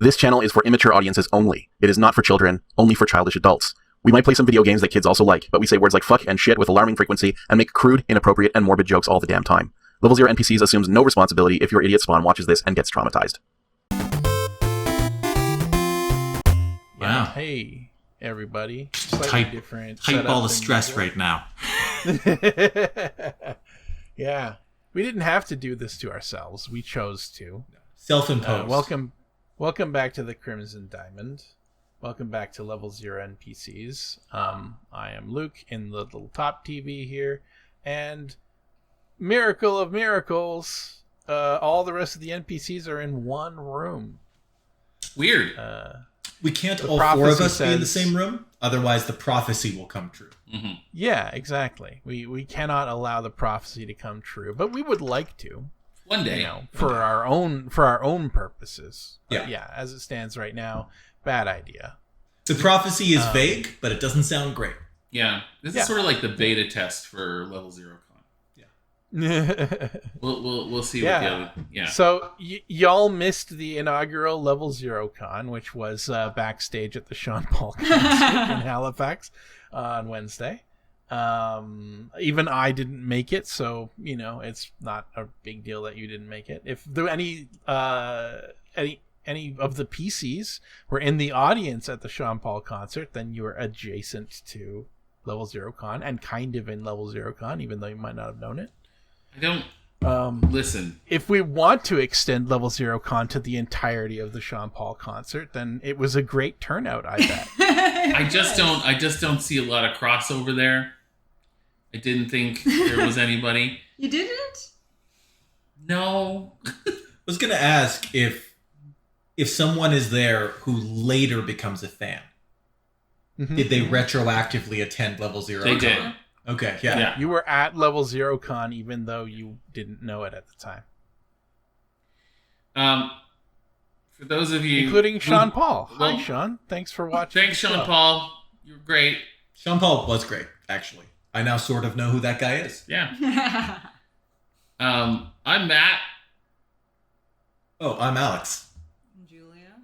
This channel is for immature audiences only. It is not for children, only for childish adults. We might play some video games that kids also like, but we say words like fuck and shit with alarming frequency and make crude, inappropriate, and morbid jokes all the damn time. Level 0 NPCs assumes no responsibility if your idiot spawn watches this and gets traumatized. Wow. Hey, everybody. Type all the stress right now. Yeah. We didn't have to do this to ourselves. We chose to. Self-imposed. Welcome back to the Crimson Diamond. Welcome back to Level 0 NPCs. I am Luke in the little top TV here. And miracle of miracles, all the rest of the NPCs are in one room. Weird. We can't all four of us be in the same room, otherwise the prophecy will come true. Mm-hmm. Yeah, exactly. We cannot allow the prophecy to come true, but we would like to. One day, for our own purposes. Yeah. Yeah, as it stands right now, bad idea. The prophecy is vague, but it doesn't sound great. Yeah, this is sort of like the beta test for Level 0 Con. Yeah, we'll see. What the other, So y'all missed the inaugural Level 0 Con, which was backstage at the Sean Paul concert in Halifax on Wednesday. Even I didn't make it, so it's not a big deal that you didn't make it. If there were any of the PCs were in the audience at the Sean Paul concert, then you were adjacent to Level 0 Con and kind of in Level 0 Con, even though you might not have known it. I don't listen. If we want to extend Level 0 Con to the entirety of the Sean Paul concert, then it was a great turnout, I bet. I just don't see a lot of crossover there. I didn't think there was anybody. You didn't? No. I was going to ask if someone is there who later becomes a fan. Mm-hmm. Did they retroactively attend Level 0 Con? They did. Okay, yeah. You were at Level 0 Con even though you didn't know it at the time. For those of you... Including Sean Paul. Hi, Sean. Thanks for watching. Thanks, Sean Paul. You're great. Sean Paul was great, actually. I now sort of know who that guy is. Yeah. I'm Matt. Oh, I'm Alex. Julia.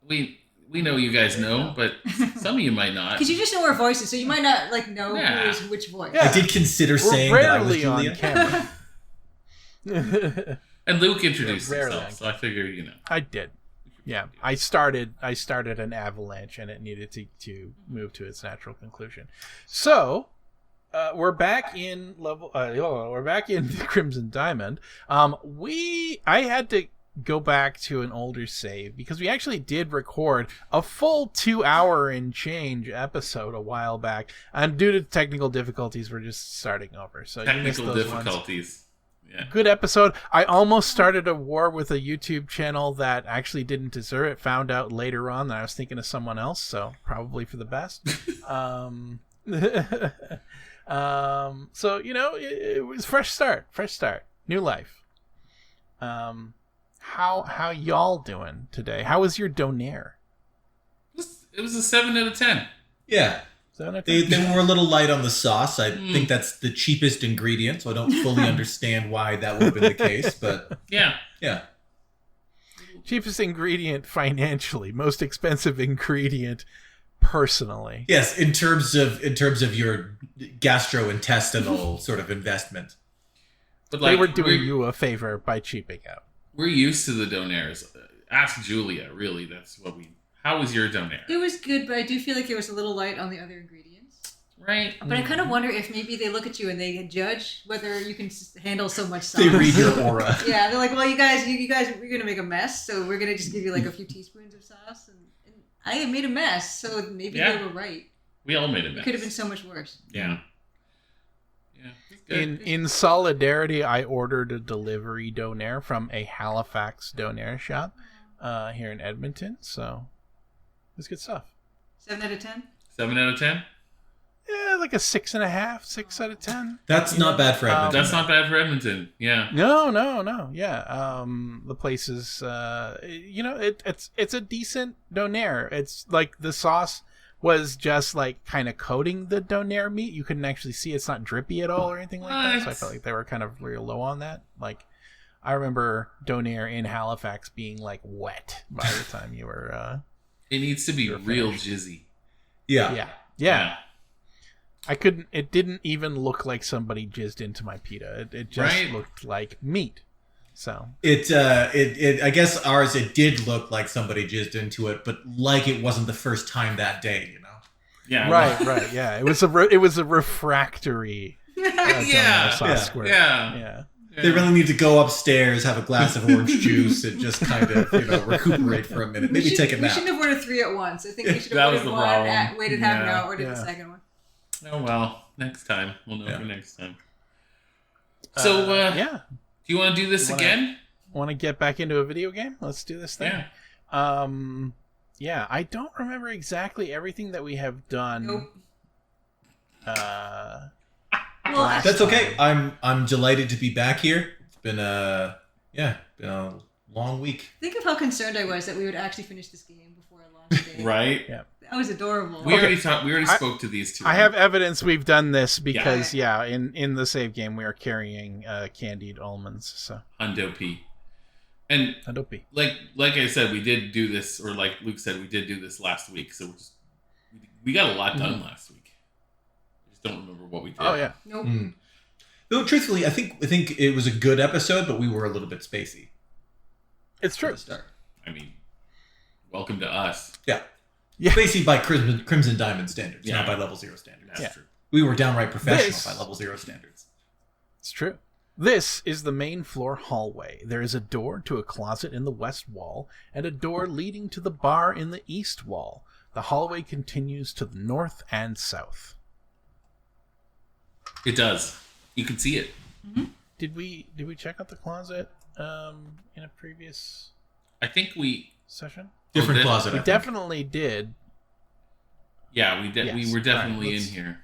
We know you guys know, but some of you might not. Because you just know our voices, so you might not know who is which voice. Yeah. I did consider saying that I was Julia. On camera. And Luke introduced himself, so I figured, I did. Yeah, I started an avalanche, and it needed to move to its natural conclusion. So we're back in we're back in the Crimson Diamond. I had to go back to an older save because we actually did record a full 2-hour and change episode a while back, and due to technical difficulties, we're just starting over. So technical difficulties. Yeah. Good episode. I almost started a war with a YouTube channel that actually didn't deserve it. Found out later on that I was thinking of someone else, so probably for the best. So it was fresh start, new life. How y'all doing today? How was your donaire? It was a 7 out of 10. Yeah. They were a little light on the sauce. I think that's the cheapest ingredient, so I don't fully understand why that would have been the case, but yeah. Cheapest ingredient financially, most expensive ingredient personally. Yes, in terms of your gastrointestinal sort of investment. But they were doing you a favor by cheaping out. We're used to the donaires. Ask Julia, really. That's what we... How was your donaire? It was good, but I do feel like it was a little light on the other ingredients. Right. But I kind of wonder if maybe they look at you and they judge whether you can handle so much sauce. They read your aura. Yeah, they're like, well, you guys, we're going to make a mess, so we're going to just give you like a few teaspoons of sauce. And I made a mess, so maybe they were right. We all made a mess. It could have been so much worse. Yeah. In solidarity, I ordered a delivery donaire from a Halifax donaire shop here in Edmonton, so it's good stuff. 7 out of 10? 7 out of 10? Yeah, like a 6.5, 6 out of 10. That's not bad for Edmonton. That's not bad for Edmonton. Yeah. No. Yeah. The place is, it's a decent donaire. It's like the sauce was just like kind of coating the donaire meat. You couldn't actually see it's not drippy at all or anything like that. So I felt like they were kind of real low on that. Like, I remember Donair in Halifax being like wet by the time you were. It needs to be real finished. jizzy. Yeah. I couldn't. It didn't even look like somebody jizzed into my pita. It just looked like meat. So I guess ours, it did look like somebody jizzed into it, but like it wasn't the first time that day, you know. Yeah. Right. Yeah. It was a refractory. Sauce squirt. Yeah. They really need to go upstairs, have a glass of orange juice, and just kind of, recuperate for a minute. Maybe take a nap. We shouldn't have ordered 3 at once. I think we should That have was ordered the one, problem. waited half an hour, ordered the second one. Oh well, next time we'll know for next time. So do you want to do this again? Want to get back into a video game? Let's do this thing. Yeah. I don't remember exactly everything that we have done. Nope. Well, that's okay. I'm delighted to be back here. It's been a long week. Think of how concerned I was that we would actually finish this game before I launched it. Right? Yeah. That was adorable. We already spoke to these two. I have evidence we've done this because in the save game we are carrying candied almonds. So Hundo P. And like I said, we did do this, or like Luke said, we did do this last week. So we got a lot done last week. I just don't remember what we did. Oh yeah. Nope. Though truthfully, I think it was a good episode, but we were a little bit spacey. It's true. At the start. I mean, welcome to us. Yeah. Yeah. Spacey by Crimson Diamond standards, not by Level 0 standards. That's true. We were downright professional by Level 0 standards. It's true. This is the main floor hallway. There is a door to a closet in the west wall and a door leading to the bar in the east wall. The hallway continues to the north and south. It does. You can see it. Mm-hmm. Did we check out the closet in a previous I think we session? Different closet. We definitely did. Yeah, we were definitely in here.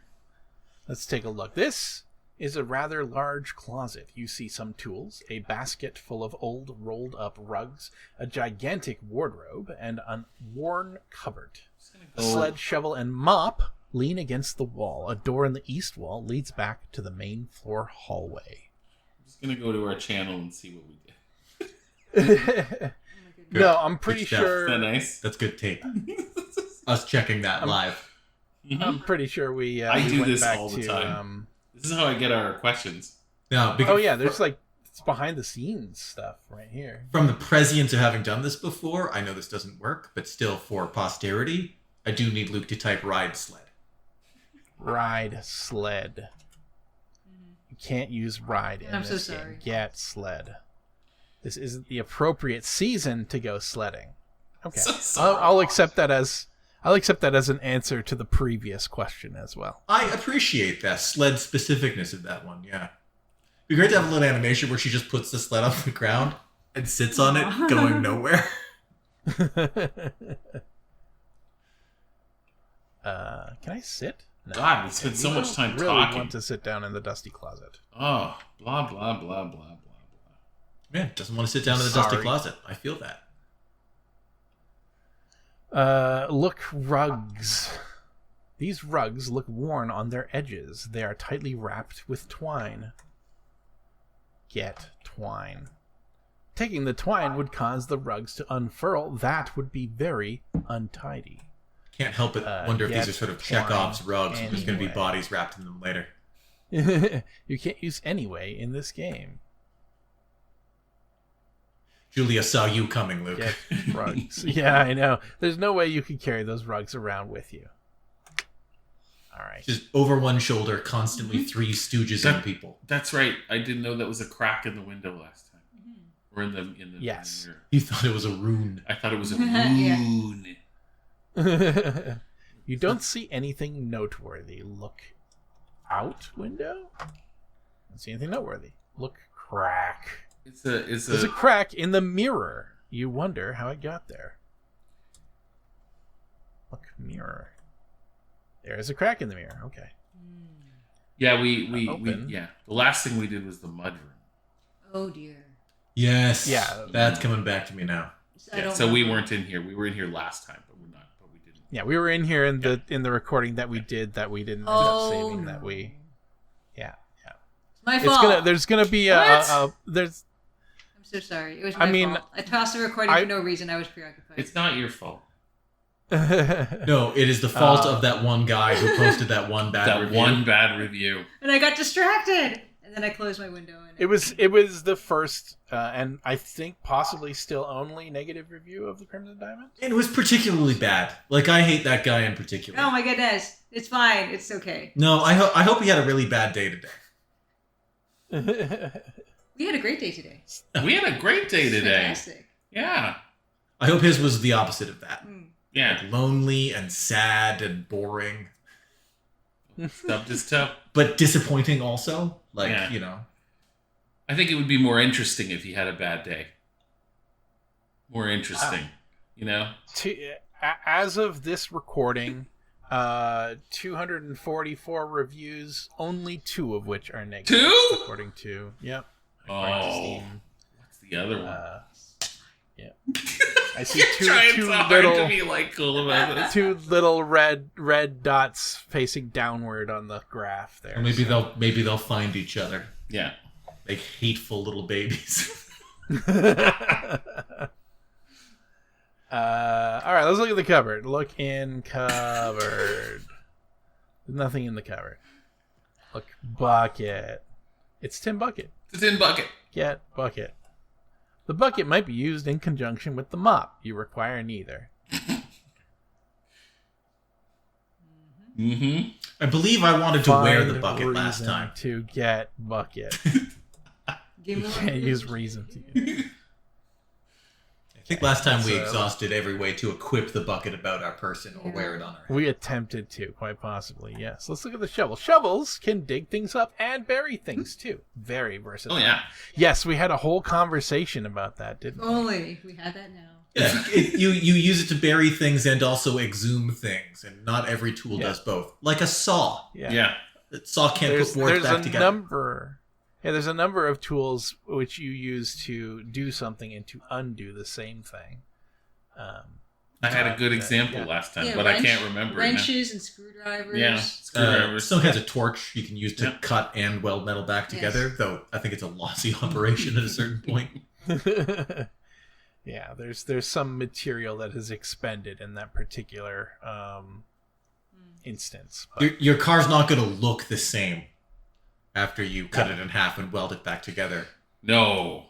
Let's take a look. This is a rather large closet. You see some tools, a basket full of old rolled up rugs, a gigantic wardrobe, and a worn cupboard. A sled, shovel, and mop lean against the wall. A door in the east wall leads back to the main floor hallway. I'm just going to go to our channel and see what we did. No, I'm pretty sure... Is that nice? That's good tape. Us checking that live. I'm pretty sure we I do went this back all the to, time. This is how I get our questions. Now, there's it's behind the scenes stuff right here. From the prescience of having done this before, I know this doesn't work, but still for posterity, I do need Luke to type ride sled. Ride sled. You can't use ride in this game. Get sled. This isn't the appropriate season to go sledding. Okay, I'll accept that as an answer to the previous question as well. I appreciate that sled specificness of that one. Yeah, it'd be great to have a little animation where she just puts the sled on the ground and sits on it, going nowhere. Can I sit? No. God, we spent so much time really talking. Want to sit down in the dusty closet? Oh, blah blah blah blah blah. Man, doesn't want to sit down in the dusty closet. I feel that. Look, rugs. These rugs look worn on their edges. They are tightly wrapped with twine. Get twine. Taking the twine would cause the rugs to unfurl. That would be very untidy. Can't help but wonder if these are sort of Chekhov's rugs and there's going to be bodies wrapped in them later. You can't use anyway in this game. Julia saw you coming, Luke. Get rugs. Yeah, I know. There's no way you could carry those rugs around with you. All right. Just over one shoulder, constantly three stooges on people. That's right. I didn't know that was a crack in the window last time. Or in the yes. mirror. You thought it was a rune. I thought it was a rune. You don't see anything noteworthy. Look out window. Don't see anything noteworthy. Look crack. There's a crack in the mirror. You wonder how it got there. Look, mirror. There's a crack in the mirror. Okay. Yeah, we the last thing we did was the mud room. Oh dear. Yes. Yeah. That's coming back to me now. So we weren't in here. We were in here last time, but we didn't. Yeah, we were in here in the recording that we did that we didn't end up saving that we. Yeah. My fault. There's gonna be I'm I'm so sorry. It was my fault. I tossed the recording for no reason. I was preoccupied. It's not your fault. No, it is the fault of that one guy who posted that one bad review. And I got distracted. And then I closed my window. And it was the first, and I think possibly still only negative review of the Crimson Diamond. It was particularly bad. Like, I hate that guy in particular. Oh my goodness. It's fine. It's okay. No, I hope he had a really bad day today. We had a great day today. We had a great day today. Fantastic. Yeah. I hope his was the opposite of that. Yeah. Like, lonely and sad and boring. Stubbed his toe. But disappointing also. Like, Yeah. you know. I think it would be more interesting if he had a bad day. More interesting, you know? As of this recording, 244 reviews, only 2 of which are negative. 2? According to, yep. Oh. What's the other one? Yeah. I see two little to be like cool about this. 2 little red dots facing downward on the graph there. Well, maybe they'll find each other. Yeah. Like hateful little babies. All right, let's look at the cupboard. Look in cupboard. There's nothing in the cupboard. Look, bucket. It's tin bucket. It's in bucket. Get bucket. The bucket might be used in conjunction with the mop. You require neither. Mm-hmm. I believe I wanted to wear the Find bucket last reason time. To get bucket. You can't use reason to get. I think last time we exhausted every way to equip the bucket about our person or wear it on our head. We attempted to, quite possibly, yes. Let's look at the shovel. Shovels can dig things up and bury things, too. Very versatile. Oh, yeah. Yes, we had a whole conversation about that, didn't we? Only we had that now. Yeah, you use it to bury things and also exhume things, and not every tool does both. Like a saw. Yeah. A saw can't put boards back together. There's a number of tools which you use to do something and to undo the same thing. I had a good example last time, but I can't remember wrenches it and screwdrivers. Yeah, screwdrivers. Some has a torch you can use to cut and weld metal back together, though I think it's a lossy operation at a certain point. Yeah, there's some material that is expended in that particular instance. Your car's not going to look the same after you cut it in half and weld it back together. No.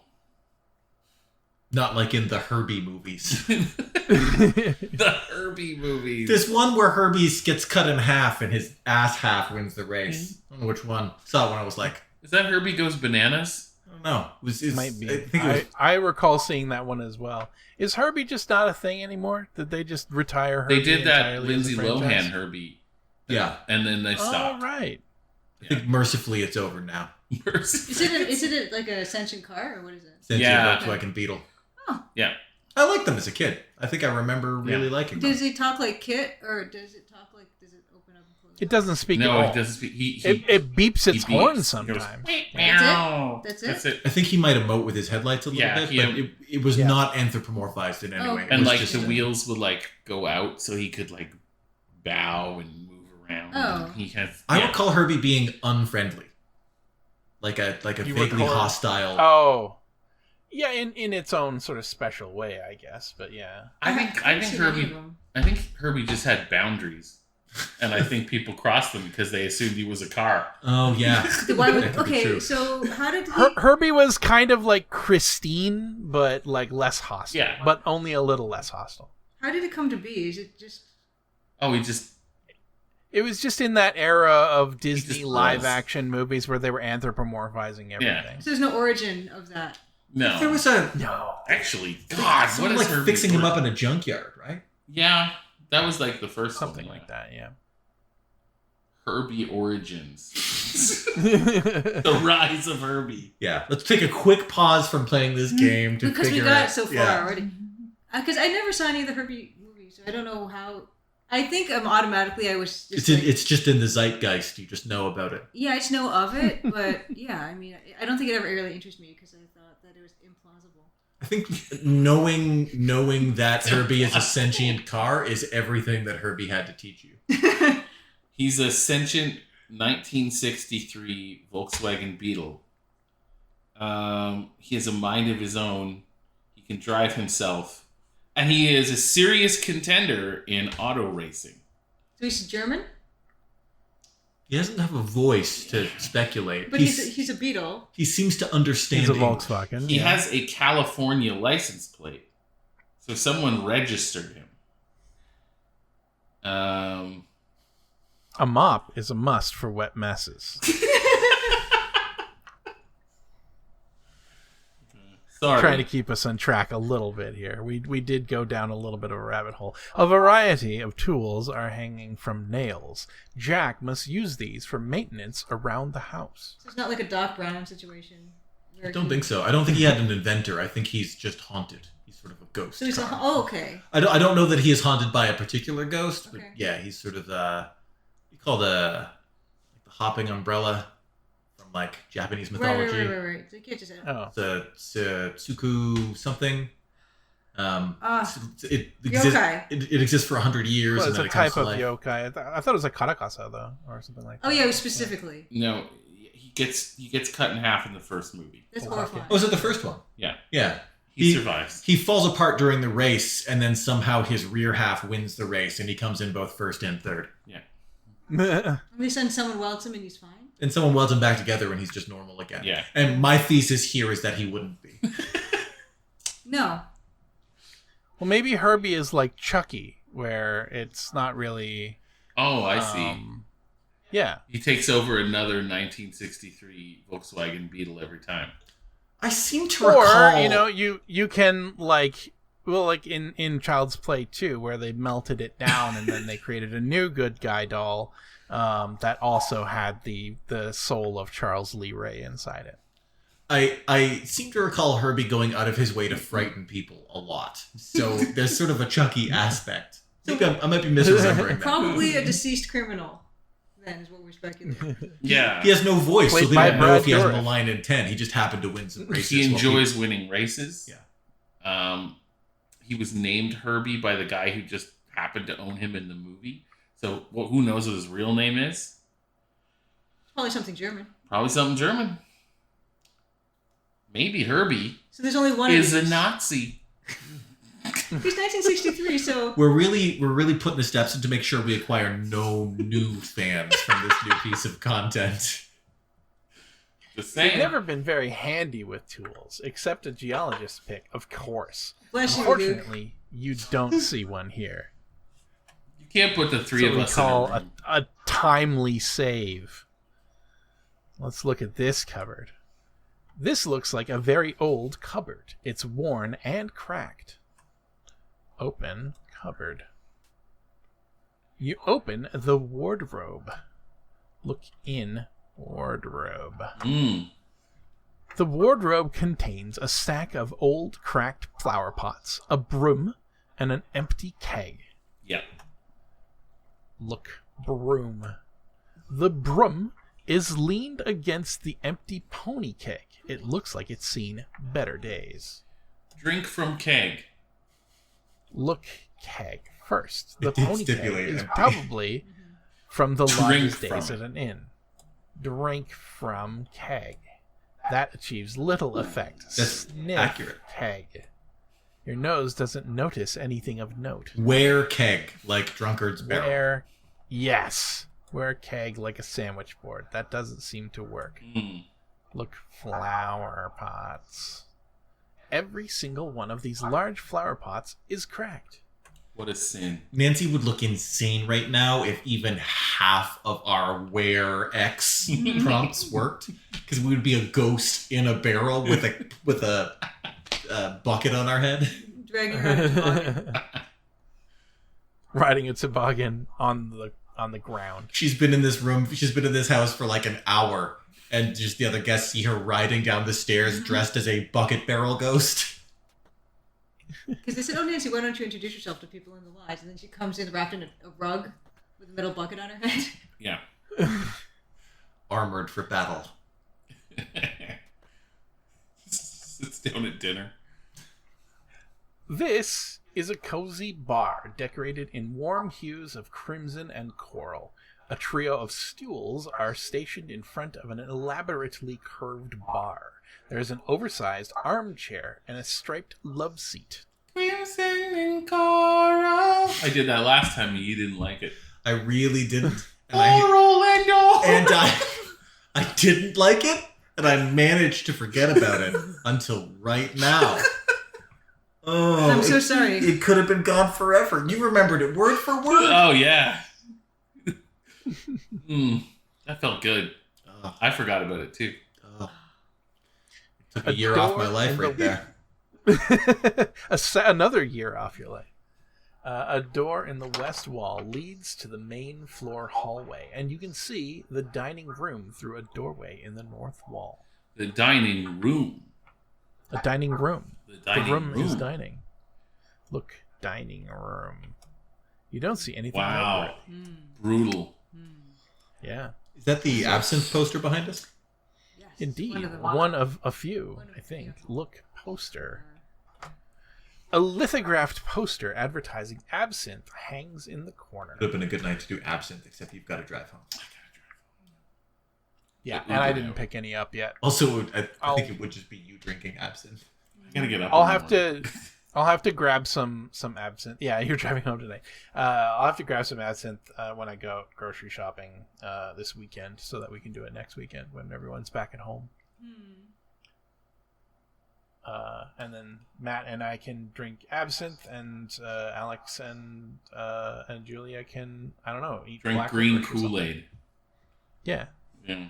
Not like in the Herbie movies. The Herbie movies. There's one where Herbie gets cut in half and his ass half wins the race. I don't know which one. Saw it when I was like... Is that Herbie Goes Bananas? I don't know. It might be. I think it was... I recall seeing that one as well. Is Herbie just not a thing anymore? Did they just retire Herbie? They did that entirely Lindsay as a franchise? Lohan Herbie. Yeah. And then they stopped. Oh, right. I think mercifully it's over now. Is it like a sentient car or what is it? Sentient Volkswagen Beetle. Oh. Yeah. I liked them as a kid. I think I remember really liking them. Does he talk like Kit or does it open up and close? It doesn't speak at all. No, it doesn't speak. It beeps its horn sometimes. That's it? I think he might emote with his headlights a little bit, but it was not anthropomorphized in any way. And like the wheels would like go out so he could like bow and move around. Oh. I would call Herbie being unfriendly. Like a vaguely hostile. Oh. Yeah, in its own sort of special way, I guess. But yeah. I think Herbie just had boundaries. And I think people crossed them because they assumed he was a car. Oh, yeah. So how did Herbie was kind of like Christine, but like less hostile. Yeah. But only a little less hostile. How did it come to be? Is it just... Oh, It was just in that era of Disney live-action movies where they were anthropomorphizing everything. Yeah. So there's no origin of that? No. There was Actually, God, someone what is like Herbie fixing him up in a junkyard, right? Yeah, that was like the first something like that. Yeah. Herbie Origins. The rise of Herbie. Yeah. Let's take a quick pause from playing this game to because figure we got out, so far already. Because I never saw any of the Herbie movies, so I don't know how. I think automatically I was just it's just in the zeitgeist. You just know about it. Yeah, I just know of it, but yeah, I mean, I don't think it ever really interested me because I thought that it was implausible. I think knowing that Herbie is a sentient car is everything that Herbie had to teach you. He's a sentient 1963 Volkswagen Beetle. He has a mind of his own. He can drive himself. And he is a serious contender in auto racing. So he's German? He doesn't have a voice to speculate. But he's a Beetle. He seems to understand He's a English. Volkswagen. He has a California license plate. So someone registered him. A mop is a must for wet messes. Sorry. Trying to keep us on track a little bit here. We did go down a little bit of a rabbit hole. A variety of tools are hanging from nails. Jack must use these for maintenance around the house. So it's not like a Doc Brown situation. I don't think so. I don't think he had an inventor. I think he's just haunted. He's sort of a ghost. So he's okay. I don't know that he is haunted by a particular ghost, but Okay. yeah, he's sort of you call the hopping umbrella from like Japanese mythology. Right. So you can't just. Oh. The Tsuku something. It Yokai. It exists for 100 years. Well, and it's then a it comes type to of life. yokai. I thought it was a karakasa though, or something like that. Oh yeah, specifically. No, he gets cut in half in the first movie. That's Okay. horrifying. Oh, is it the first one? Yeah. Yeah. He survives. He falls apart during the race, and then somehow his rear half wins the race, and he comes in both first and third. Yeah. And they send someone welds him and he's fine. And someone welds him back together, and he's just normal again. Yeah. And my thesis here is that he wouldn't be. No. Well, maybe Herbie is like Chucky, where it's not really. Oh, I see. Yeah. He takes over another 1963 Volkswagen Beetle every time. I seem to Or recall. you can like in Child's Play 2, where they melted it down and then they created a new good guy doll that also had the soul of Charles Lee Ray inside it. I seem to recall Herbie going out of his way to frighten people a lot. So there's sort of a Chucky aspect. Maybe I might be misremembering that. Probably a deceased criminal. Then is what we're speculating. Yeah. He has no voice, so Played they by don't know Brad if he has Dourif. malign intent. He just happened to win some races. He while enjoys winning races. Yeah. He was named Herbie by the guy who just happened to own him in the movie. So who knows what his real name is? Probably something German. Probably something German. Maybe Herbie So there's only one. is of a these. Nazi. He's 1963, so We're really putting the steps in to make sure we acquire no new fans from this new piece of content. Just I've saying. never been very handy with tools, except a geologist pick, of course. bless you, Luke. Unfortunately, you don't see one here. You can't put the three So of we us call in a room. a timely save. Let's look at this cupboard. This looks like a very old cupboard. It's worn and cracked. Open cupboard. You open the wardrobe. Look in wardrobe. The wardrobe contains a stack of old cracked flower pots, a broom, and an empty keg. Yep. Look, broom. The broom is leaned against the empty pony keg. It looks like it's seen better days. Drink from keg. Look, keg first. The It did pony keg stipulate is empty. probably from the Drink longest from days it. at an inn. Drink from keg. That achieves little effect. That's Sniff accurate. keg. Your nose doesn't notice anything of note. Wear keg, like drunkard's barrel. Wear keg like a sandwich board. That doesn't seem to work. Look, flower pots. Every single one of these large flower pots is cracked. What a sin. Nancy would look insane right now if even half of our where X prompts worked, because we would be a ghost in a barrel with a bucket on our head. dragging around a toboggan. Riding a toboggan on the ground. She's been in this room. She's been in this house for like an hour, and just the other guests see her riding down the stairs dressed as a bucket barrel ghost. Because they said, "Oh, Nancy, why don't you introduce yourself to people in the lodge?" And then she comes in wrapped in a rug with a metal bucket on her head. Yeah. Armored for battle. Sits down at dinner. This is a cozy bar decorated in warm hues of crimson and coral. A trio of stools are stationed in front of an elaborately curved bar. There is an oversized armchair and a striped love seat. I did that last time and you didn't like it. I really didn't. And I didn't like it, and I managed to forget about it until right now. Oh, I'm so sorry. It could have been gone forever. You remembered it word for word. Oh, yeah. That felt good. I forgot about it, too. Took a year off my life right there. Another year off your life. A door in the west wall leads to the main floor hallway, and you can see the dining room through a doorway in the north wall. The dining room. A dining room. The room is dining. Look, dining room. You don't see anything. Wow. Brutal. Yeah. Is that the Absinthe poster behind us? Yes. Indeed. One of a few, I think. Look, poster. A lithographed poster advertising Absinthe hangs in the corner. Would have been a good night to do Absinthe, except you've got to drive home. Yeah, and I didn't pick any up yet. Also, I think it would just be you drinking Absinthe. I gotta get up. I'll have to grab some Absinthe. Yeah, you're driving home today. I'll have to grab some Absinthe when I go grocery shopping this weekend, so that we can do it next weekend when everyone's back at home. And then Matt and I can drink Absinthe, and Alex and Julia can, I don't know, eat drink green Kool-Aid. Yeah. Yeah.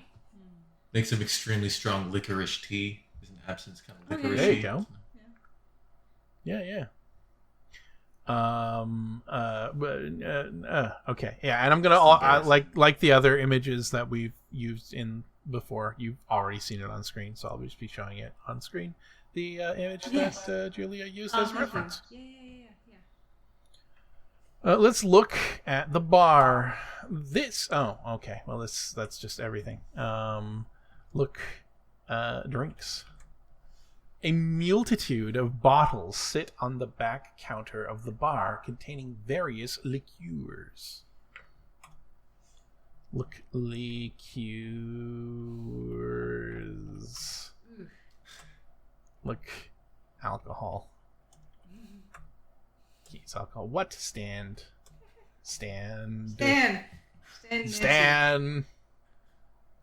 Make some extremely strong licorice tea. Isn't Absinthe kind of licorice? There you go. Yeah. Okay. Yeah, and I'm gonna like the other images that we've used in before. You've already seen it on screen, so I'll just be showing it on screen. The image that Julia used as reference. Yeah. Let's look at the bar. Okay. Well, that's just everything. Look, drinks. A multitude of bottles sit on the back counter of the bar containing various liqueurs. Look, liqueurs. Look, alcohol. Keys alcohol. What? Stan.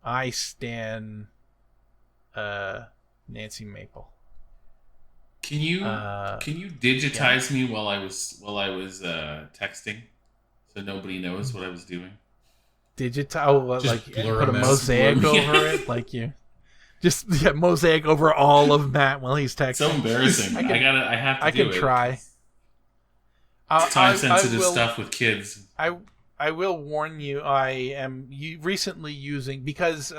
I stan. Nancy Maple. Can you digitize me while I was texting, so nobody knows what I was doing? Like put a mosaic over it, like you. Just mosaic over all of Matt while he's texting. So embarrassing. I have to. I can try. Time sensitive stuff with kids. I will warn you. I am recently using, because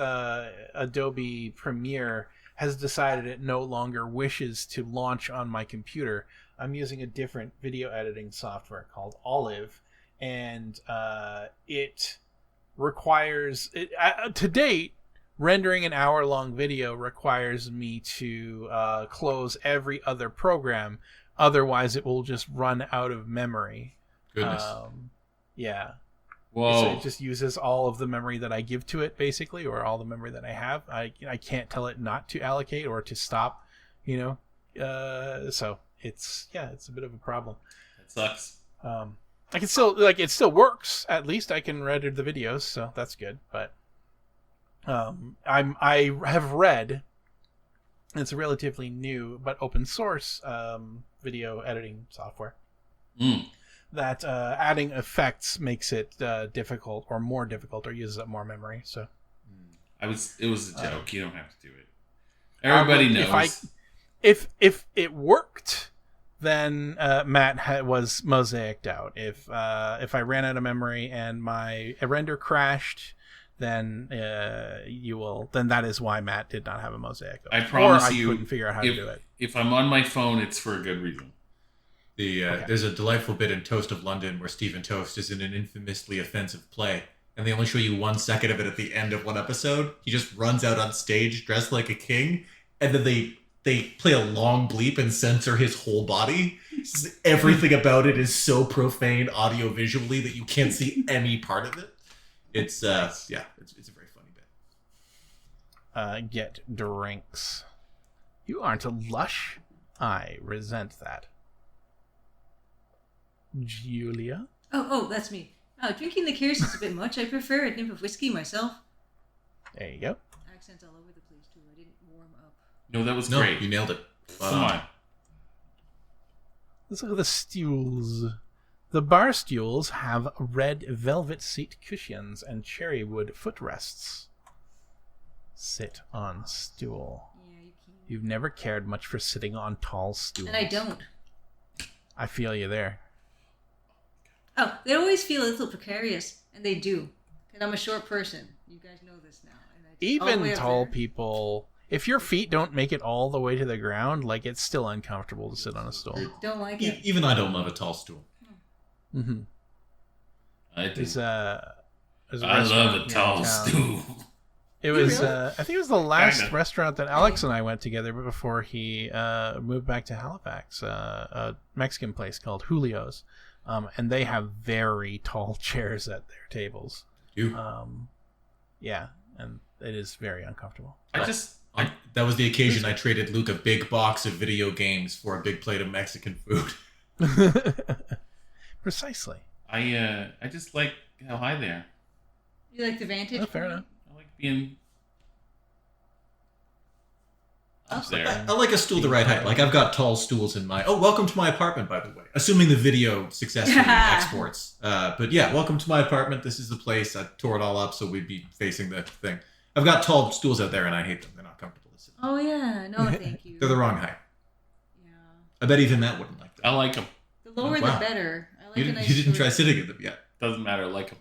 Adobe Premiere has decided it no longer wishes to launch on my computer. I'm using a different video editing software called Olive, and it requires to date. Rendering an hour-long video requires me to close every other program. Otherwise, it will just run out of memory. Goodness. Whoa. So it just uses all of the memory that I give to it, basically, or all the memory that I have. I can't tell it not to allocate or to stop, so it's a bit of a problem. That sucks. I can still, it still works. At least I can render the videos, so that's good. But I have read, it's a relatively new but open source video editing software, that adding effects makes it difficult or more difficult, or uses up more memory. So it was a joke. You don't have to do it. Everybody knows. If it worked, then Matt was mosaicked out. If I ran out of memory and my render crashed, then then that is why Matt did not have a mosaic. I promise you, I couldn't figure out how to do it. If I'm on my phone, it's for a good reason. There's a delightful bit in Toast of London where Stephen Toast is in an infamously offensive play, and they only show you 1 second of it at the end of one episode. He just runs out on stage dressed like a king, and then they play a long bleep and censor his whole body. Everything about it is so profane audio-visually that you can't see any part of it. It's it's a very funny bit. Get drinks. You aren't a lush. I resent that. Julia? Oh, that's me. Oh, drinking liqueurs is a bit much. I prefer a nip of whiskey myself. There you go. Accents all over the place, too. I didn't warm up. No, that was great. You nailed it. Come on. Let's look at the stools. The bar stools have red velvet seat cushions and cherry wood footrests. Sit on stool. Yeah, you can. You've never cared much for sitting on tall stools. And I don't. I feel you there. Oh, they always feel a little precarious, and they do. And I'm a short person. You guys know this now. And I just, all the way Even up tall there. people, if your feet don't make it all the way to the ground, like it's still uncomfortable to sit on a stool. Don't like it. Even I don't love a tall stool. Mm-hmm. I do. There's a I love a restaurant tall in town. stool. It was, I think it was the last Kinda. restaurant that Alex and I went together before he moved back to Halifax, a Mexican place called Julio's. And they have very tall chairs at their tables. Yeah, and it is very uncomfortable. That was the occasion I traded Luke a big box of video games for a big plate of Mexican food. Precisely. I just like how high they are. You like the vantage? Oh, fair point? enough. I like being up there. I like a stool the right height. Like I've got tall stools in my. Oh, welcome to my apartment, by the way. Assuming the video successfully exports. But yeah, welcome to my apartment. This is the place. I tore it all up so we'd be facing the thing. I've got tall stools out there, and I hate them. They're not comfortable to sit. Oh, yeah. No, thank you. They're the wrong height. Yeah. I bet even Matt wouldn't like them. I like them. The lower, Wow. the better. I like You a didn't, nice you didn't try short- sitting in them yet. Doesn't matter. I like them.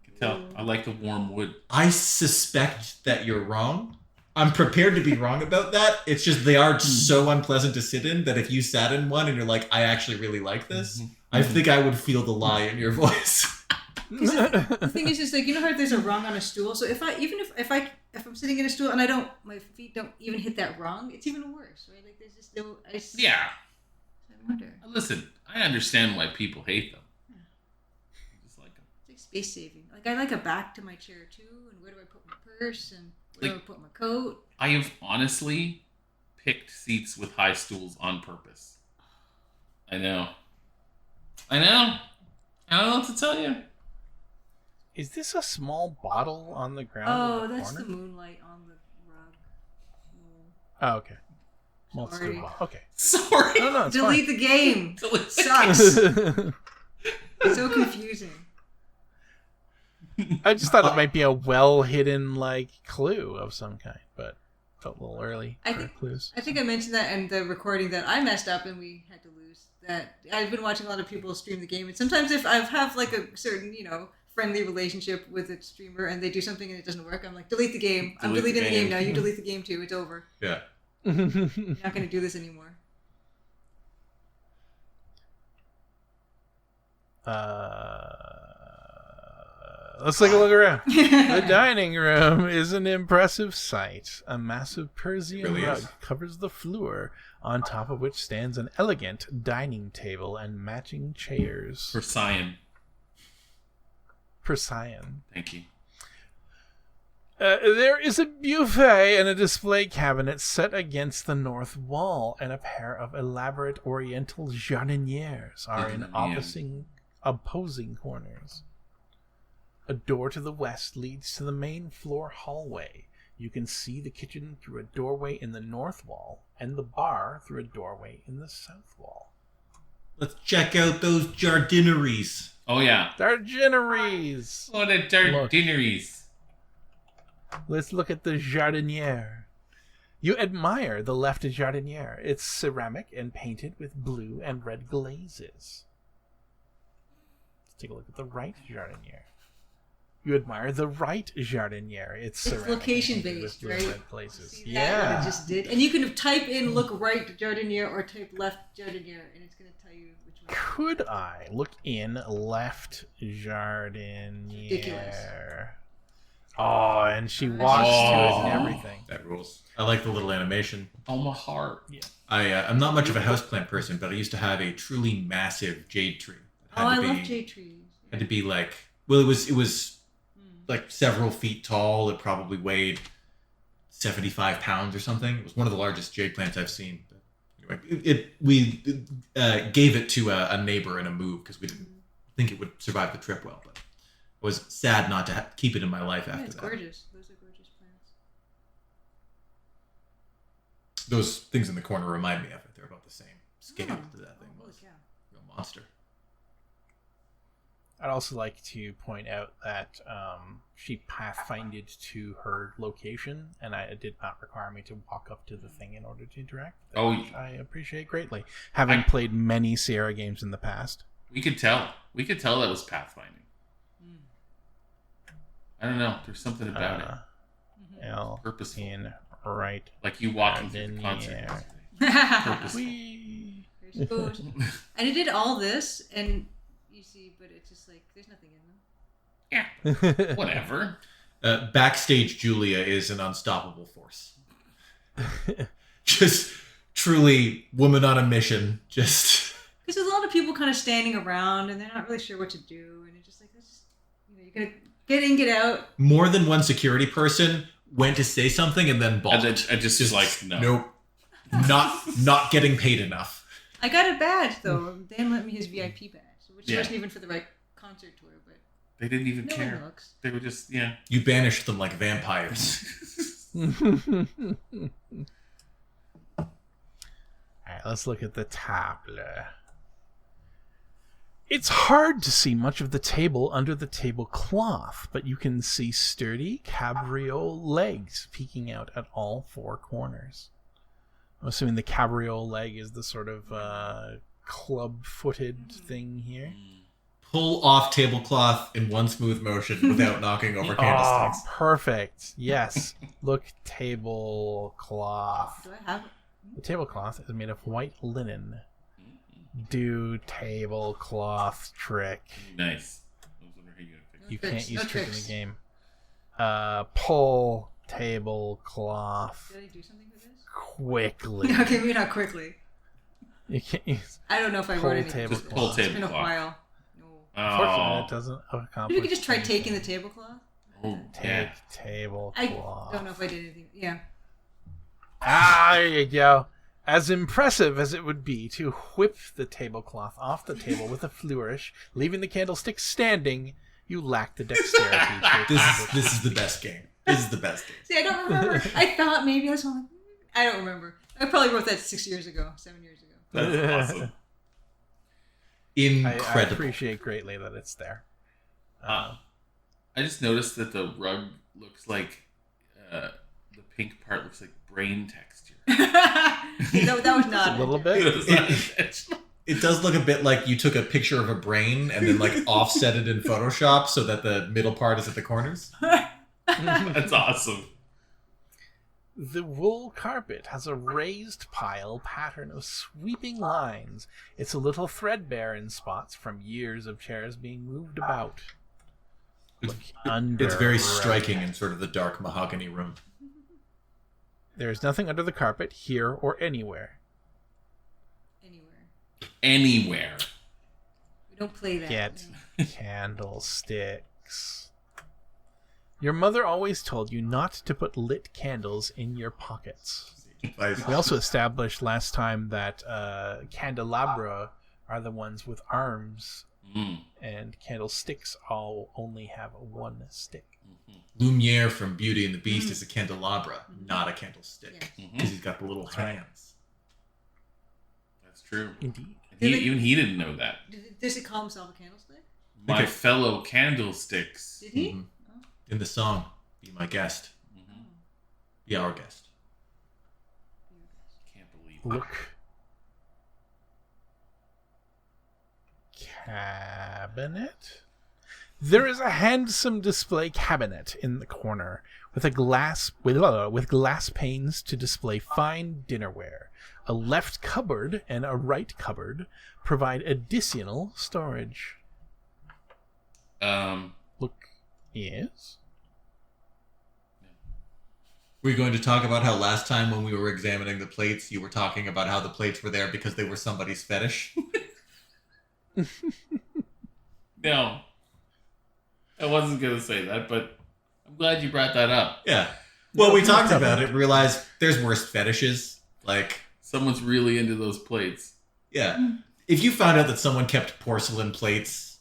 You can tell. I like the warm wood. I suspect that you're wrong. I'm prepared to be wrong about that. It's just they are so unpleasant to sit in that if you sat in one and you're like, I actually really like this, I think I would feel the lie in your voice. The thing is just like, you know how there's a rung on a stool? So if I'm sitting in a stool and my feet don't even hit that rung, it's even worse, right? Like there's just no... Yeah. I wonder. Listen, I understand why people hate them. I just like them. It's like space saving. Like I like a back to my chair too, and where do I put my purse, and where do I put my coat? I have honestly picked seats with high stools on purpose. I know. I don't know what to tell you. Is this a small bottle on the ground? Oh, in the that's corner? the moonlight on the rug. Oh, okay. Well, it's Sorry. still a bottle. Okay. Sorry. No, it's Delete the game. Delete- Sucks. fine. So confusing. I just thought it might be a well-hidden, like, clue of some kind, but felt a little early for clues. I think I mentioned that in the recording that I messed up and we had to lose. That I've been watching a lot of people stream the game, and sometimes if I have like a certain, friendly relationship with a streamer and they do something and it doesn't work, I'm like, delete the game. I'm Delete the deleting the game game. now. You delete the game too. It's over. Yeah. You're not going to do this anymore. Let's take a look around. The dining room is an impressive sight. A massive Persian Really rug is. covers the floor, on top of which stands an elegant dining table and matching chairs. For Cyan. Persian. Thank you. There is a buffet and a display cabinet set against the north wall, and a pair of elaborate oriental jardinières are in opposing corners. A door to the west leads to the main floor hallway. You can see the kitchen through a doorway in the north wall, and the bar through a doorway in the south wall. Let's check out those jardineries. Oh, yeah. Jardineries! Oh, the jardineries. Let's look at the jardinière. You admire the left jardinière. It's ceramic and painted with blue and red glazes. Let's take a look at the right jardinière. You admire the right jardinière. It's ceramic location and painted based, with blue right? and red glazes. See that? What it Yeah. just did. And you can type in look right jardiniere or type left jardiniere, and it's going to tell you which one. Could I look in left jardinière? Ridiculous. Oh, and she walks to it and everything. That rules. I like the little animation. Oh, my heart. Yeah. I'm not much of a houseplant person, but I used to have a truly massive jade tree. It Oh, had I to love be- jade trees. Had to be like, well, it was like several feet tall. It probably weighed 75 pounds or something. It was one of the largest jade plants I've seen. But anyway, we gave it to a neighbor in a move because we didn't think it would survive the trip well. But I was sad not to keep it in my life after It's that. gorgeous. Those are gorgeous plants. Those things in the corner remind me of it. They're about the same scale that thing Holy was. cow. Real monster. I'd also like to point out that she pathfinded to her location, and it did not require me to walk up to the thing in order to interact. Which I appreciate greatly. Having played many Sierra games in the past. We could tell. We could tell that was pathfinding. I don't know. There's something about it. L Purposeful. in right. Like you walking through the concert Engineer. yesterday. Purposeful. Whee! Very good. And it did all this, and you see, but it's just like there's nothing in them. Yeah. Whatever. Backstage Julia is an unstoppable force. Just truly woman on a mission. Just Because there's a lot of people kind of standing around, and they're not really sure what to do, and it's just like, let's just, you're gonna get in, get out. more than one security person went to say something and then balked. And then I just like, no. Nope. Not getting paid enough. I got a badge though. Dan lent me his VIP badge, which wasn't even for the right concert tour, but They didn't even no care. one looks. They were just, yeah. You banished them like vampires. Alright, let's look at the tableau. It's hard to see much of the table under the tablecloth, but you can see sturdy cabriole legs peeking out at all four corners. I'm assuming the cabriole leg is the sort of club-footed thing here. Pull off tablecloth in one smooth motion without knocking over Oh, candlesticks. perfect. Yes. Look, tablecloth. Do I have it? The tablecloth is made of white linen. Do tablecloth trick. Nice. I was wondering how you gonna fix it. You tricks, can't use no trick in tricks. the game. Pull tablecloth Did I do something with this? quickly. Okay, maybe not quickly. You can't use I don't know if I pull wrote anything. Just with pull this. It's been a tablecloth. while. No. Unfortunately, Oh. it doesn't accomplish. Maybe we could just try anything. taking the tablecloth. Oh, Take yeah. tablecloth. I don't know if I did anything. Yeah. Ah, there you go. As impressive as it would be to whip the tablecloth off the table with a flourish, leaving the candlestick standing, you lack the dexterity to This is the best game. This is the best game. See, I don't remember. I thought maybe that's one. I don't remember. I probably wrote that 6 years ago, 7 years ago. That's awesome. I Incredible. appreciate greatly that it's there. I just noticed that the rug looks like the pink part looks like brain texture. that was not. A little bit. It's not intentional. It does look a bit like you took a picture of a brain and then like offset it in Photoshop so that the middle part is at the corners. That's awesome. The wool carpet has a raised pile pattern of sweeping lines. It's a little threadbare in spots from years of chairs being moved about. Look under. It's very striking in sort of the dark mahogany room. There is nothing under the carpet here or anywhere. Anywhere. We don't play that. Get candlesticks. Your mother always told you not to put lit candles in your pockets. We also established last time that candelabra are the ones with arms, and candlesticks all only have one stick. Lumiere from Beauty and the Beast is a candelabra, not a candlestick. Yes. Because he's got the little hands. That's true. Indeed. Even he didn't know that. Does he call himself a candlestick? My fellow candlesticks. Did he? Mhm. In the song, Be My Guest. Be our guest. Can't believe it. Look. Cabinet? There is a handsome display cabinet in the corner with glass panes to display fine dinnerware. A left cupboard and a right cupboard provide additional storage. Look, yes. We're going to talk about how last time when we were examining the plates, you were talking about how the plates were there because they were somebody's fetish. No. I wasn't going to say that, but I'm glad you brought that up. Yeah. Well, we talked about it, realized there's worse fetishes. Like, someone's really into those plates. Yeah. If you found out that someone kept porcelain plates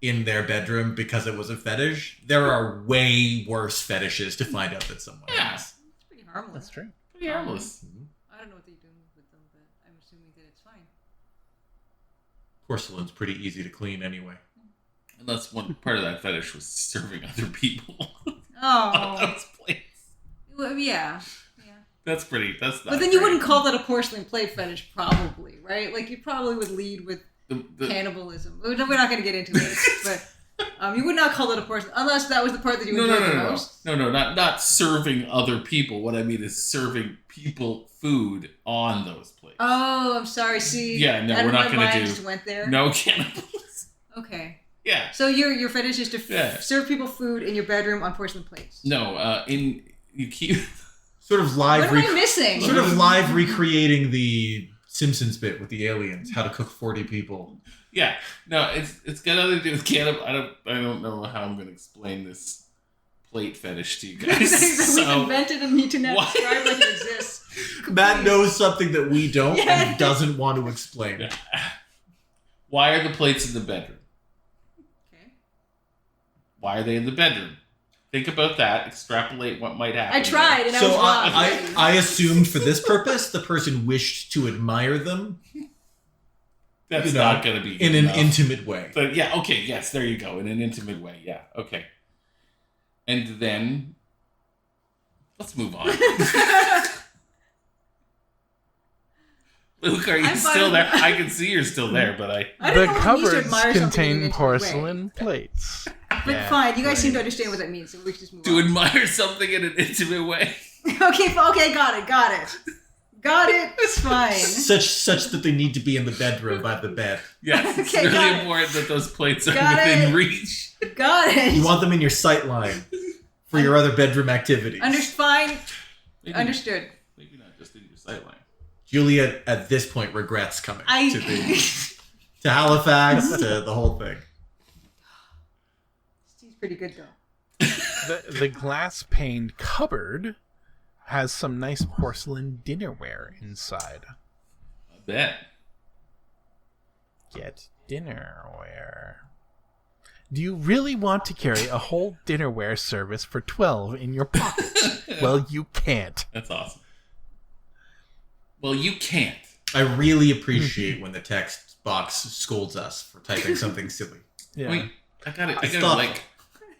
in their bedroom because it was a fetish, there are way worse fetishes to find out that someone has. It's pretty harmless. That's true. Pretty harmless. I don't know what they're doing with them, but I'm assuming that it's fine. Porcelain's pretty easy to clean anyway. Unless one part of that fetish was serving other people on Oh. those plates. Well, yeah. That's not But then you great. wouldn't call that a porcelain plate fetish, probably, right? Like, you probably would lead with the cannibalism. We're not going to get into it, but you would not call it a porcelain, unless that was the part that you enjoyed the most. No, not serving other people. What I mean is serving people food on those plates. Oh, I'm sorry. See, Yeah, no, we're not going to do. Just went there. No cannibalism. Okay. Yeah. So your fetish is to Yeah. serve people food in your bedroom on porcelain plates. No, you keep. Sort of live. What am I missing? Sort of live recreating the Simpsons bit with the aliens, how to cook 40 people. Yeah, no, it's got nothing to do with cannibal. I don't know how I'm going to explain this plate fetish to you guys. We've invented and need to now Why? describe like it exists. Matt knows something that we don't and doesn't want to explain. Yeah. Why are the plates in the bedroom? Okay. Why are they in the bedroom? Think about that. Extrapolate what might happen. I tried, and I So was wrong. I assumed for this purpose, the person wished to admire them That's not going to be in enough. an intimate way. But yeah, okay, yes, there you go. In an intimate way, yeah, okay. And then let's move on. Luke, are you still there? I can see you're still there, but I The don't know what it means to cupboards admire something in an contain intimate porcelain way. plates. But fine, you guys seem to understand what that means, so we should just move to on. admire something in an intimate way. Okay, got it. Got it. It's fine. Such that they need to be in the bedroom by the bed. Yes, it's Okay, got really it. important that those plates are Got within it. reach. Got it. You want them in your sight line for your other bedroom activities. Fine. Maybe, Understood. maybe not just in your sightline. Julia, at this point, regrets coming I- to Halifax, to the whole thing. He's pretty good though. The glass-paned cupboard has some nice porcelain dinnerware inside. I bet. Get dinnerware. Do you really want to carry a whole dinnerware service for 12 in your pocket? Well, you can't. That's awesome. Well, you can't. I really appreciate when the text box scolds us for typing something silly. Yeah. Wait, I gotta Stop. like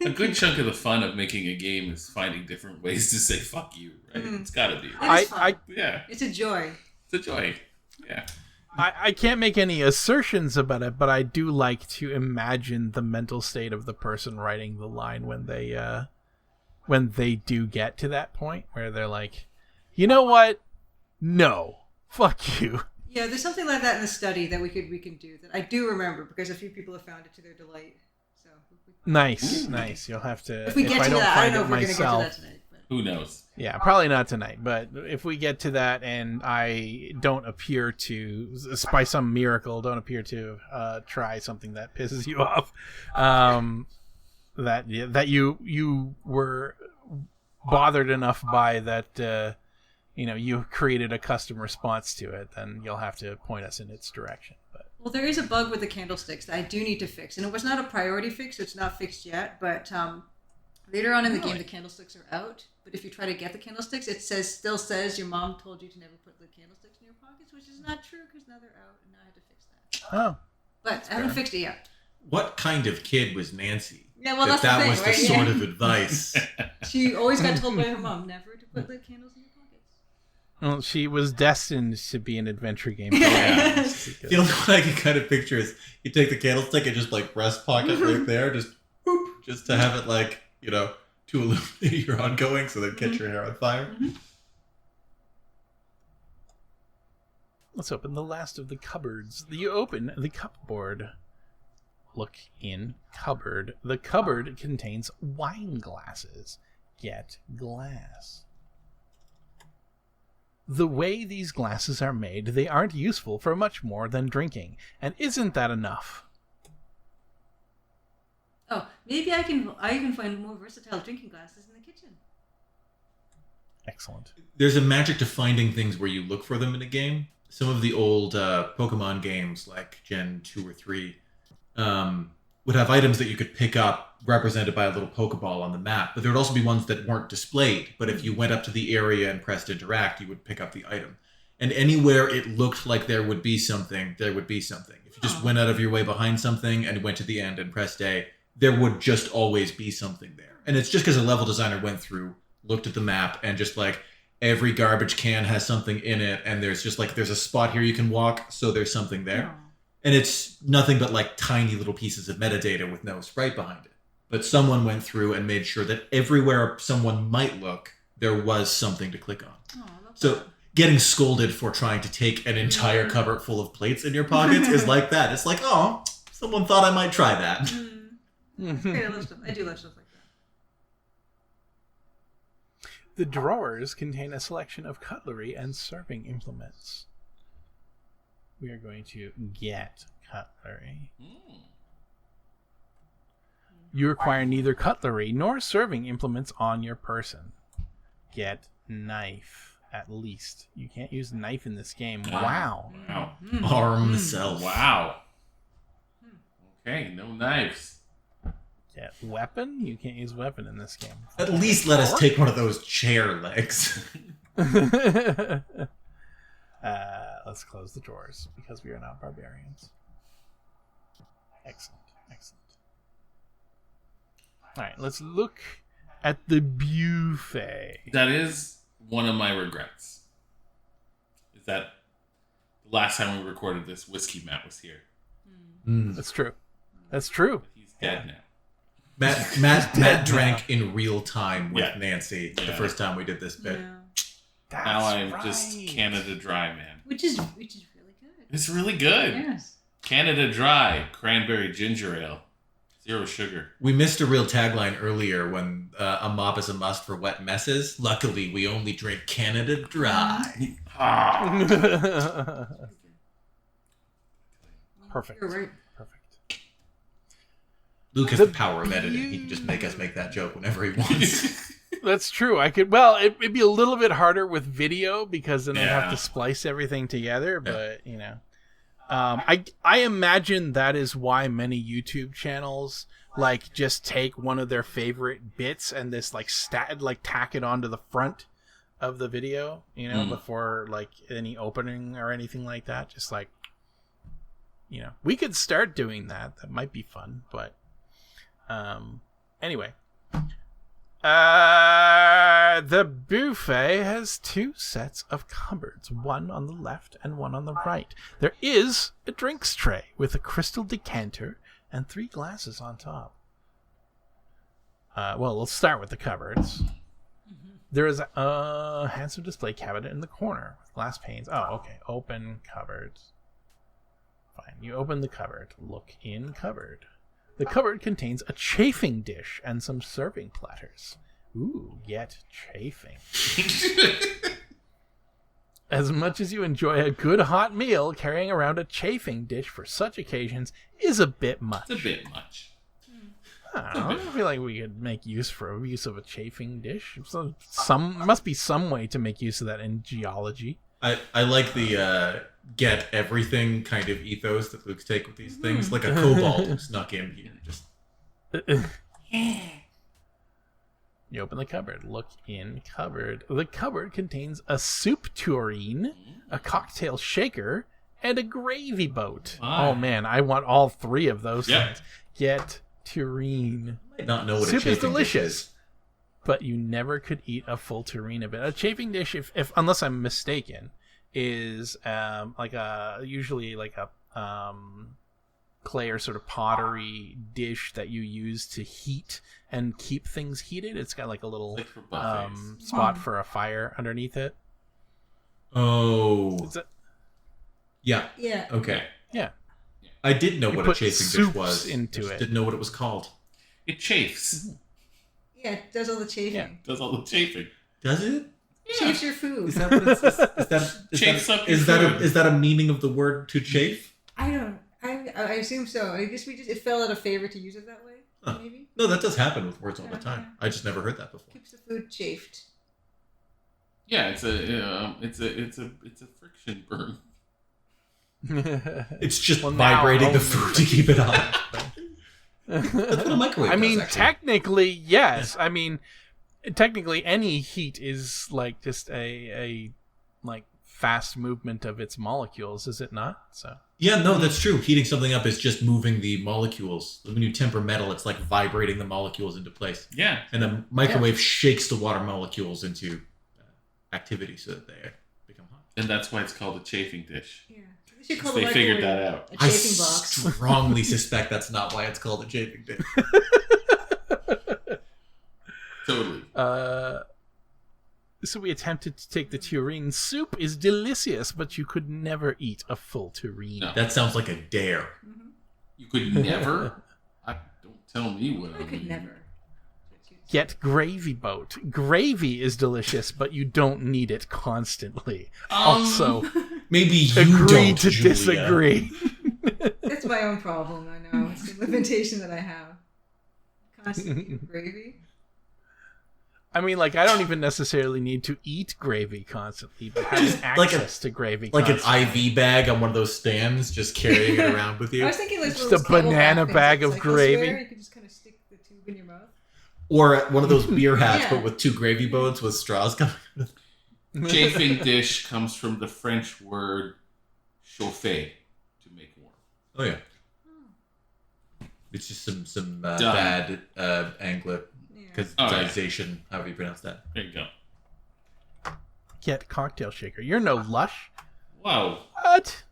a good chunk of the fun of making a game is finding different ways to say "fuck you." Right? It's gotta be. It is fun. Yeah, It's a joy. it's a joy. Yeah. I can't make any assertions about it, but I do like to imagine the mental state of the person writing the line when they do get to that point where they're like, you know what? No. Fuck you. Yeah, there's something like that in the study that we can do that I do remember because a few people have found it to their delight. So Nice. You'll have to. if we get I to don't that, I find don't know it if we're going to get to myself. that tonight. But. Who knows? Yeah, probably not tonight. But if we get to that and I don't appear to, by some miracle, don't appear to try something that pisses you off, that you were bothered enough by that, you created a custom response to it, then you'll have to point us in its direction. But Well, there is a bug with the candlesticks that I do need to fix, and it was not a priority fix, so it's not fixed yet. But later on in the game, the candlesticks are out. But if you try to get the candlesticks, it still says your mom told you to never put the candlesticks in your pockets, which is not true because now they're out, and now I have to fix that. oh, But I haven't fixed it yet. What kind of kid was Nancy? Yeah, well, that's the that thing, was the right? sort Yeah. of advice. She always got told by her mom never to put the candles in your pockets. well, she was destined to be an adventure game. Yeah. The only one I can kind of picture is you take the candlestick and just like rest pocket right there, just boop, just to have it like, to illuminate your ongoing so that catch your hair on fire. Let's open the last of the cupboards. You open the cupboard. Look in cupboard. The cupboard contains wine glasses. Get glass. The way these glasses are made, they aren't useful for much more than drinking. And isn't that enough? Oh, Maybe I can find more versatile drinking glasses in the kitchen. Excellent. There's a magic to finding things where you look for them in a game. Some of the old Pokemon games, like Gen 2 or 3, would have items that you could pick up represented by a little Pokeball on the map, but there would also be ones that weren't displayed. But if you went up to the area and pressed interact, you would pick up the item. And anywhere it looked like there would be something, there would be something. If you just went out of your way behind something and went to the end and pressed A, there would just always be something there. And it's just because a level designer went through, looked at the map, and just like every garbage can has something in it, and there's just like there's a spot here you can walk, so there's something there. Oh. And it's nothing but like tiny little pieces of metadata with no sprite behind it. But someone went through and made sure that everywhere someone might look, there was something to click on. Oh, So getting scolded for trying to take an entire cupboard full of plates in your pockets is like that. It's like, oh, someone thought I might try that. Okay, I love stuff. I do love stuff like that. The drawers contain a selection of cutlery and serving implements. We are going to get cutlery. You require neither cutlery nor serving implements on your person. Get knife, at least. You can't use knife in this game. Wow. Wow. Arm cells. Wow. Okay, no knives. Get weapon? You can't use weapon in this game. At least let us take one of those chair legs. Let's close the drawers because we are not barbarians. Excellent. Excellent. All right, let's look at the buffet. That is one of my regrets. Is that the last time we recorded this, Whiskey Matt was here. That's true. That's true. But he's dead now. Matt drank in real time with Yeah. Nancy the Yeah. first time we did this bit. Yeah. That's Now I'm right. just Canada Dry, man. Which is really good. It's really good. Yes. Canada Dry, cranberry ginger ale, 0 sugar. We missed a real tagline earlier when a mop is a must for wet messes. Luckily, we only drink Canada Dry. Perfect. You're right. Perfect. Luke has the power of editing. He can just make us make that joke whenever he wants. That's true. I could. Well, it'd be a little bit harder with video because then I'd have Yeah. to splice everything together. But you know, I imagine that is why many YouTube channels like just take one of their favorite bits and this like tack it onto the front of the video. You know, before like any opening or anything like that. Just like, you know, we could start doing that. That might be fun. But anyway. The buffet has 2 sets of cupboards, one on the left and one on the right. There is a drinks tray with a crystal decanter and 3 glasses on top. Well, let's start with the cupboards. There is a handsome display cabinet in the corner with glass panes. Oh, okay. Open cupboards. Fine. You open the cupboard. Look in cupboard. The cupboard contains a chafing dish and some serving platters. Ooh, get chafing. As much as you enjoy a good hot meal, carrying around a chafing dish for such occasions is a bit much. It's a bit much. I feel like we could make use of a chafing dish. Some must be some way to make use of that in geology. I like the get everything kind of ethos that Luke's take with these things. Like a kobold snuck in here. Just You open the cupboard. Look in cupboard. The cupboard contains a soup tureen, a cocktail shaker, and a gravy boat. Wow. Oh man, I want all 3 of those Yep. things. Get tureen. might not know what Soup a is chafing delicious. dish is. But you never could eat a full tureen of it. A chafing dish, if unless I'm mistaken, is usually like a clay or sort of pottery dish that you use to heat and keep things heated. It's got like a little Like for buffets. spot for a fire underneath it. Oh. Is it? Yeah. Yeah. Okay. Yeah. I did know You what a put chafing dish soups was. into I just it. didn't know what it was called. It chafes. Yeah, it does all the chafing. Yeah. Does all the chafing. Does it? Chafes your food. Is that what it's? Chafes up your is food. that a meaning of the word to chafe? I assume so. It fell out of favor to use it that way. maybe. No, that does happen with words all the Yeah, time. yeah. I just never heard that before. Keeps the food chafed. Yeah, it's a friction burn. It's just Well, now vibrating the only food to keep it on. That's what a microwave I mean, does, actually. technically, yes. I mean, technically, any heat is like just a like fast movement of its molecules, is it not? So Yeah, no, that's true. Heating something up is just moving the molecules. When you temper metal, it's like vibrating the molecules into place. Yeah. And a microwave shakes the water molecules into activity so that they become hot. And that's why it's called a chafing dish. Yeah. We should call They the figured microwave that out. A I chafing box. strongly suspect that's not why it's called a chafing dish. Totally. So we attempted to take the tureen. Soup is delicious, but you could never eat a full tureen. No. That sounds like a dare. You could never. Don't tell me what I could never. Get gravy boat. Gravy is delicious, but you don't need it constantly. Also, Maybe you agree don't, to Julia. disagree. That's my own problem. I know. It's the limitation that I have. Constantly eating gravy. I mean, like, I don't even necessarily need to eat gravy constantly, but having Like access to gravy Like an constantly. IV bag on one of those stands, just carrying it around with I you. was thinking like Just those a cable banana back bag things of like gravy. You could just kind of stick the tube in your mouth. Or one of those beer hats, Yeah. but with two gravy boats with straws coming out of them. Chafing dish comes from the French word chauffer, to make warm. Oh, yeah. It's just some Done. bad Anglicization, Yeah. however you pronounce that. There you go. Get cocktail shaker. You're no lush. Wow. What?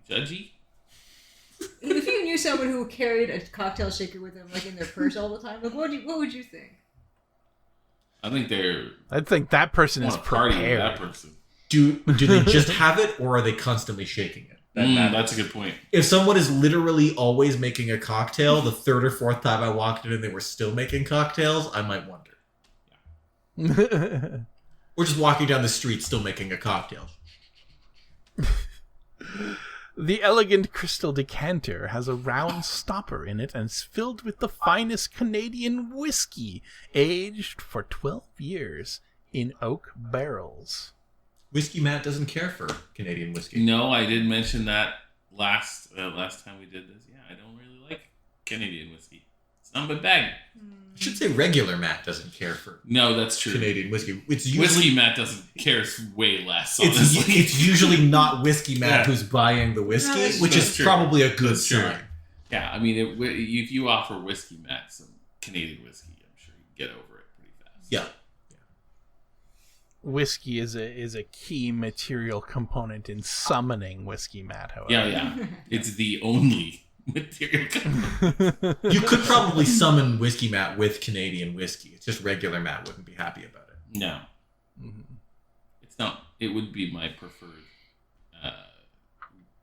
Judgy? If you knew someone who carried a cocktail shaker with them, like in their purse all the time, like what would you think? I think they're I think that person is want to party with prepared. that person. Do they just have it, or are they constantly shaking it? That matters. That's a good point. If someone is literally always making a cocktail, the third or fourth time I walked in and they were still making cocktails, I might wonder. Or just walking down the street still making a cocktail. The elegant crystal decanter has a round stopper in it and is filled with the finest Canadian whiskey, aged for 12 years in oak barrels. Whiskey Matt doesn't care for Canadian whiskey. No, I did mention that last time we did this. Yeah, I don't really like Canadian whiskey. It's not my bag. I should say regular Matt doesn't care for No, that's true. Canadian whiskey. It's usually Whiskey Matt doesn't care way less. Honestly, it's usually not Whiskey Matt Yeah. who's buying the whiskey, No, that's which true. is That's true. probably a good That's true. sign. yeah. I mean, if you offer Whiskey Matt some Canadian whiskey, I'm sure you can get over it pretty fast. Yeah. Whiskey is a key material component in summoning Whiskey Matt, however. Yeah. It's the only material. You could probably summon Whiskey Matt with Canadian whiskey. It's just regular Matt wouldn't be happy about it. No, it's not. It would be my preferred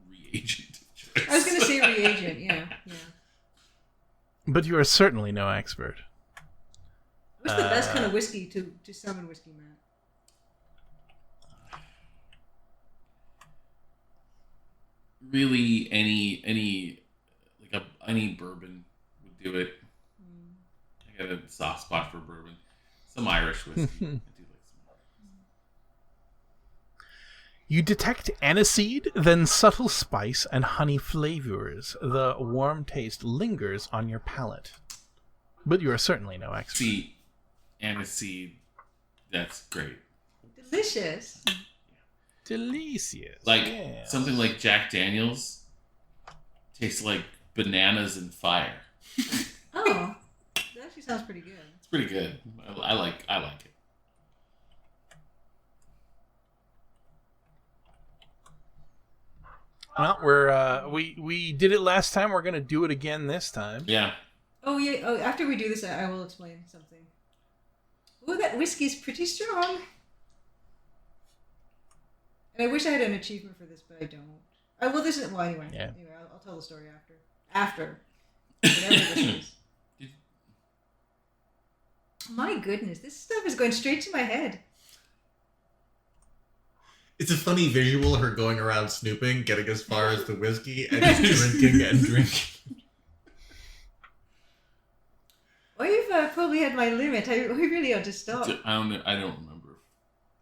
reagent of choice. I was going to say reagent. Yeah. But you are certainly no expert. What's the best kind of whiskey to summon Whiskey Matt? Really, any bourbon would do it. I got a soft spot for bourbon. Some Irish whiskey. I do like some. You detect aniseed, then subtle spice and honey flavors. The warm taste lingers on your palate. But you are certainly no expert. See, aniseed. That's great. Delicious. Delicious. Like yeah. something like Jack Daniels tastes like bananas and fire. Oh, that actually sounds pretty good. It's pretty good. I like it. Well, we did it last time. We're gonna do it again this time. Yeah. Oh yeah. Oh, after we do this, I will explain something. Oh, that whiskey's pretty strong. And I wish I had an achievement for this, but I don't. Well, this is anyway. Yeah. Anyway, I'll tell the story after. After. Whatever this is. My goodness, this stuff is going straight to my head. It's a funny visual, her going around snooping, getting as far as the whiskey, and just drinking and drinking. I've probably had my limit. I really ought to stop. I don't remember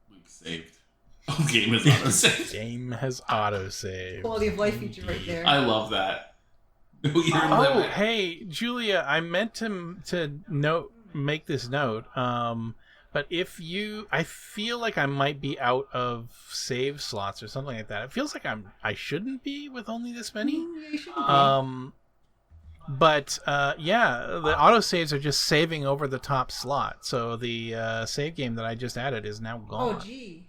if Luke saved. Oh, game is auto-saved. Game has autosave. Quality of life feature right there. I love that. Oh, hey, Julia, I meant to make this note. But I feel like I might be out of save slots or something like that. It feels like I shouldn't be with only this many. Yeah, you shouldn't be. But the autosaves are just saving over the top slot. So the save game that I just added is now gone. Oh, gee.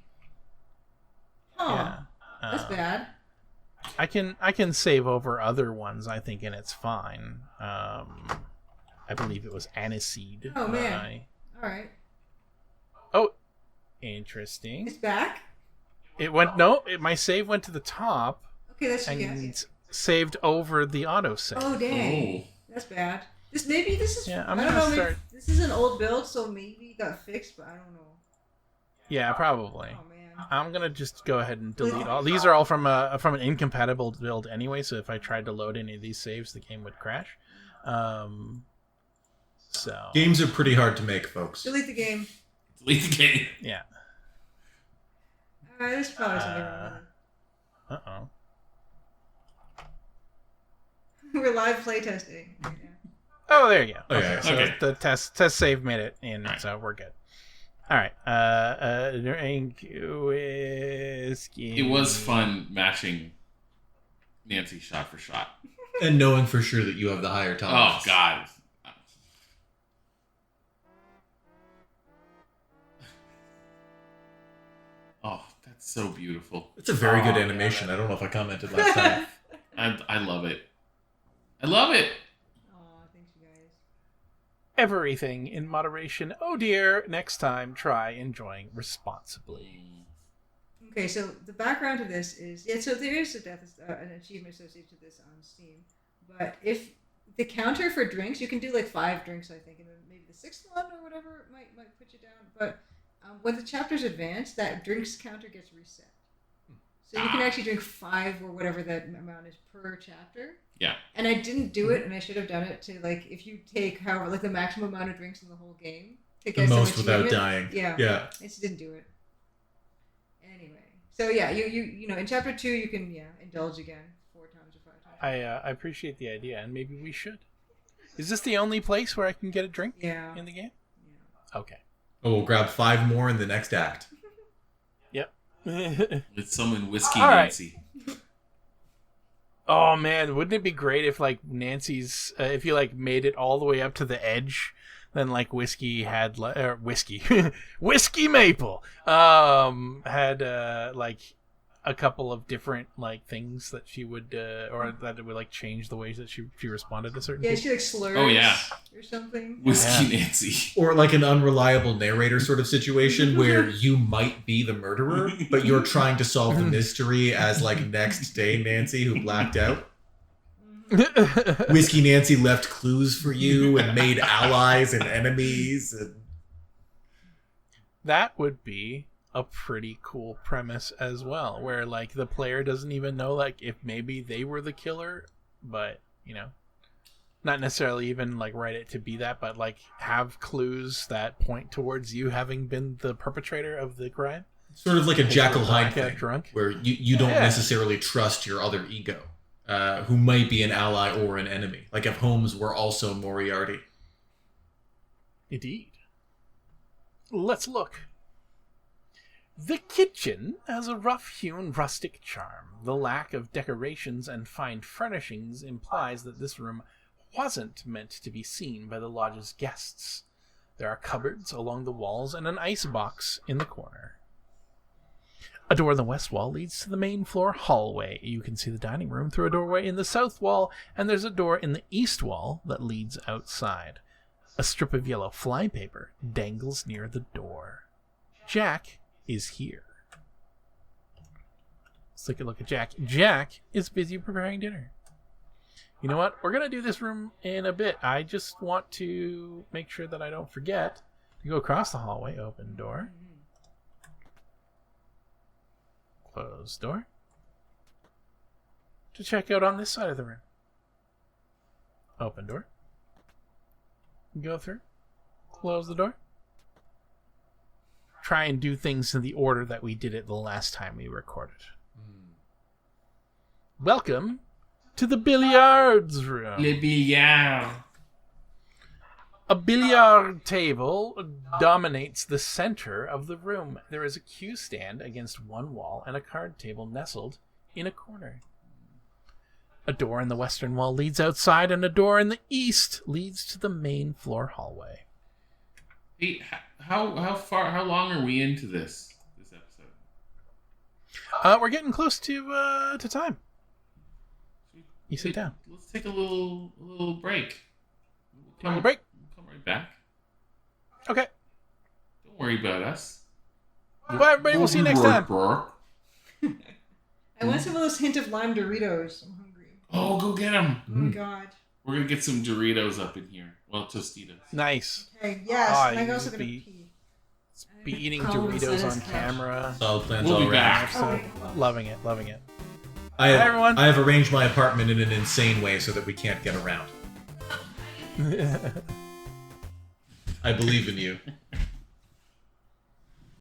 Huh. Yeah. That's bad. I can save over other ones, I think, and it's fine. I believe it was aniseed. Oh, man. All right. Oh, interesting. It's back? My save went to the top. Okay, that's and saved over the autosave. Oh, dang. That's bad. This is... Yeah, I don't know. This is an old build, so maybe it got fixed, but I don't know. Yeah, probably. Oh, man. I'm gonna just go ahead and delete all. These are all from an incompatible build anyway, so if I tried to load any of these saves, the game would crash. So Games are pretty hard to make, folks. Delete the game. Delete the game. Yeah. Alright, there's probably something wrong with it. Uh-oh. We're live playtesting. Yeah. Oh, there you go. Oh, Okay, yeah. so Okay. the test save made it in, Right. so we're good. All right. Drink whiskey. It was fun matching Nancy shot for shot. And knowing for sure that you have the higher Oh, tolerance. God. Oh, that's so beautiful. It's a very good Oh, animation. I don't know if I commented last time. I love it. I love it. Aw, thanks, you guys. Everything in moderation. Oh dear. Next time, try enjoying responsibly. Okay, so the background to this is so there is an achievement associated to this on Steam, but if the counter for drinks, you can do like 5 drinks, I think, and then maybe the 6th one or whatever might put you down. But when the chapters advance, that drinks counter gets reset, so you can actually drink 5 or whatever that amount is per chapter. Yeah. And I didn't do it, and I should have done it to like if you take however like the maximum amount of drinks in the whole game to The get some most without achievement. dying. Yeah. Yeah. I just didn't do it. Anyway, so yeah, you know in chapter 2 you can indulge again 4 times or 5 times. I appreciate the idea, and maybe we should. Is this the only place where I can get a drink Yeah. in the game? Yeah. Okay. Oh, we'll grab 5 more in the next act. Yep. Let's summon Whiskey All right. Nancy. Oh man, wouldn't it be great if like Nancy's, if you like made it all the way up to the edge, then like Whiskey had Whiskey Maple had like a couple of different like things that she would or that it would like change the ways that she responded to certain Yeah, things. she like slurs. Oh, yeah. Or something. Whiskey Nancy. Or like an unreliable narrator sort of situation where you might be the murderer, but you're trying to solve the mystery as like next day Nancy who blacked out. Whiskey Nancy left clues for you and made allies and enemies. And... That would be a pretty cool premise as well, where like the player doesn't even know like if maybe they were the killer, but you know, not necessarily even like write it to be that, but like have clues that point towards you having been the perpetrator of the crime. Sort of like a Jekyll Hyde Blackout thing, drunk. where you don't necessarily trust your other ego, who might be an ally or an enemy. Like if Holmes were also Moriarty. Indeed. Let's look. The kitchen has a rough-hewn rustic charm. The lack of decorations and fine furnishings implies that this room wasn't meant to be seen by the lodge's guests. There are cupboards along the walls and an icebox in the corner. A door in the west wall leads to the main floor hallway. You can see the dining room through a doorway in the south wall, and there's a door in the east wall that leads outside. A strip of yellow flypaper dangles near the door. Jack is here. Let's take a look at Jack. Jack is busy preparing dinner. You know what? We're going to do this room in a bit. I just want to make sure that I don't forget to go across the hallway, open door. Close door. To check out on this side of the room. Open door. Go through. Close the door. Try and do things in the order that we did it the last time we recorded. Welcome to the billiards room. Le billard. A billiard table dominates the center of the room. There is a cue stand against one wall and a card table nestled in a corner. A door in the western wall leads outside, and a door in the east leads to the main floor hallway. Hey, how long are we into this episode? We're getting close to time. You sit down. Let's take a little break. Come break. Come right back. Okay. Don't worry about us. Bye, everybody. We'll see you next time. I want some of those hint of lime Doritos. I'm hungry. Oh, go get them. Oh my god. We're gonna get some Doritos up in here. Well, Tostitos. Nice. Okay, yes. Oh, and I'm you also just gonna be- pee. Be eating Colin Doritos says on cash. camera. Solid plans We'll be all back. around. Loving it. Loving it. I have, Hi, everyone. I have arranged my apartment in an insane way so that we can't get around. I believe in you.